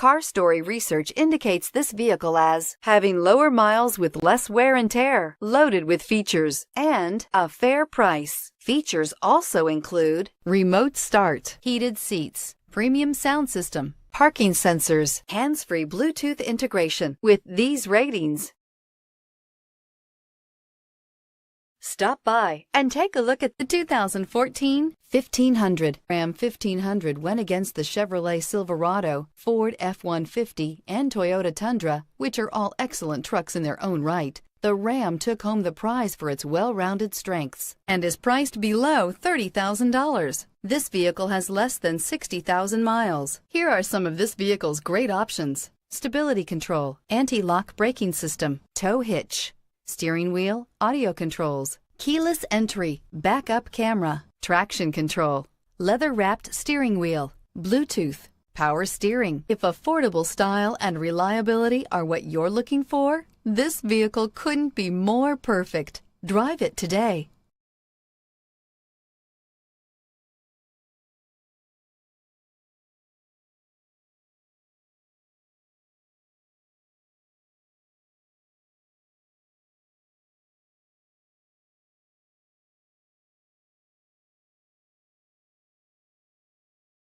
Car Story research indicates this vehicle as having lower miles with less wear and tear, loaded with features, and a fair price. Features also include remote start, heated seats, premium sound system, parking sensors, hands-free Bluetooth integration. With these ratings, stop by and take a look at the 2014 1500. Ram 1500 went against the Chevrolet Silverado, Ford F-150, and Toyota Tundra, which are all excellent trucks in their own right. The Ram took home the prize for its well-rounded strengths and is priced below $30,000. This vehicle has less than 60,000 miles. Here are some of this vehicle's great options: stability control, anti-lock braking system, tow hitch, steering wheel audio controls, keyless entry, backup camera, traction control, leather-wrapped steering wheel, Bluetooth, power steering. If affordable style and reliability are what you're looking for, this vehicle couldn't be more perfect. Drive it today.